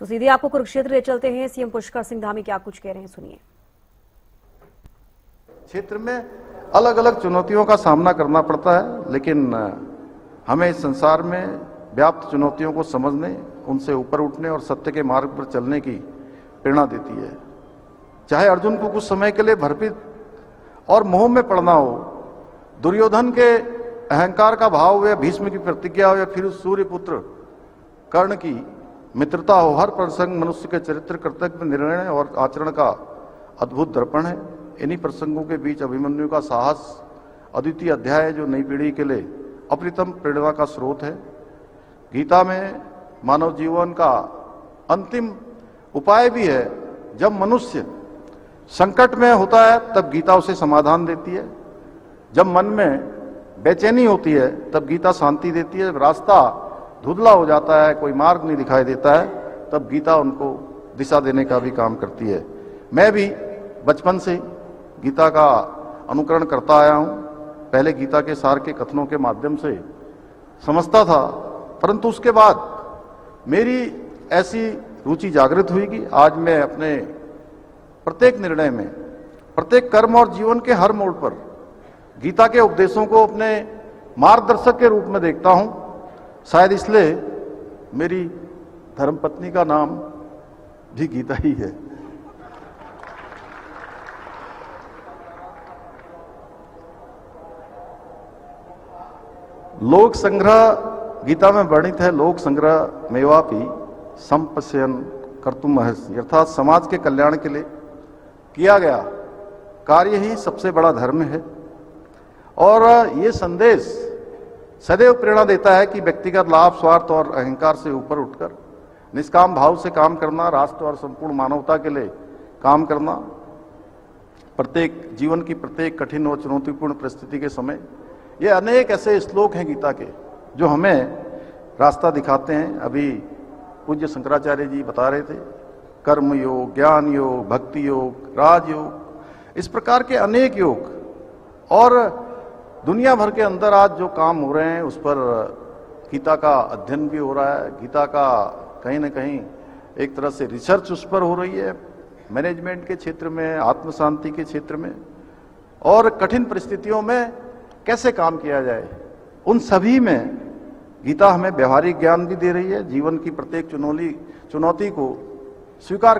तो सीधे आपको कुरुक्षेत्र ले चलते हैं। सीएम पुष्कर सिंह धामी क्या कुछ कह रहे हैं, सुनिए। क्षेत्र में अलग अलग चुनौतियों का सामना करना पड़ता है, लेकिन हमें इस संसार में व्याप्त चुनौतियों को समझने, उनसे ऊपर उठने और सत्य के मार्ग पर चलने की प्रेरणा देती है। चाहे अर्जुन को कुछ समय के लिए भरपित और मोह में पड़ना हो, दुर्योधन के अहंकार का भाव हो, या भीष्म की प्रतिज्ञा हो, या फिर उस सूर्यपुत्र कर्ण की मित्रता हो, हर प्रसंग मनुष्य के चरित्र, कर्तव्य, निर्णय और आचरण का अद्भुत दर्पण है। इन्हीं प्रसंगों के बीच अभिमन्यु का साहस अद्वितीय अध्याय है, जो नई पीढ़ी के लिए अप्रतिम प्रेरणा का स्रोत है। गीता में मानव जीवन का अंतिम उपाय भी है। जब मनुष्य संकट में होता है तब गीता उसे समाधान देती है। जब मन में बेचैनी होती है तब गीता शांति देती है। जब रास्ता धुंधला हो जाता है, कोई मार्ग नहीं दिखाई देता है, तब गीता उनको दिशा देने का भी काम करती है। मैं भी बचपन से गीता का अनुकरण करता आया हूं। पहले गीता के सार के कथनों के माध्यम से समझता था, परंतु उसके बाद मेरी ऐसी रुचि जागृत हुई कि आज मैं अपने प्रत्येक निर्णय में, प्रत्येक कर्म और जीवन के हर मोड़ पर गीता के उपदेशों को अपने मार्गदर्शक के रूप में देखता हूं। शायद इसलिए मेरी धर्मपत्नी का नाम भी गीता ही है। लोक संग्रह गीता में वर्णित है। लोक संग्रह मेवापि संपश्यन कर्तुम महर्षि, अर्थात समाज के कल्याण के लिए किया गया कार्य ही सबसे बड़ा धर्म है। और ये संदेश सदैव प्रेरणा देता है कि व्यक्तिगत लाभ, स्वार्थ और अहंकार से ऊपर उठकर निष्काम भाव से काम करना, राष्ट्र और संपूर्ण मानवता के लिए काम करना, प्रत्येक जीवन की प्रत्येक कठिन और चुनौतीपूर्ण परिस्थिति के समय। ये अनेक ऐसे श्लोक हैं गीता के जो हमें रास्ता दिखाते हैं। अभी पूज्य शंकराचार्य जी बता रहे थे, कर्म योग, ज्ञान योग, भक्ति योग, राजयोग, इस प्रकार के अनेक योग। और दुनिया भर के अंदर आज जो काम हो रहे हैं उस पर गीता का अध्ययन भी हो रहा है। गीता का कहीं ना कहीं एक तरह से रिसर्च उस पर हो रही है, मैनेजमेंट के क्षेत्र में, आत्म शांति के क्षेत्र में, और कठिन परिस्थितियों में कैसे काम किया जाए, उन सभी में गीता हमें व्यवहारिक ज्ञान भी दे रही है। जीवन की प्रत्येक चुनौती को स्वीकार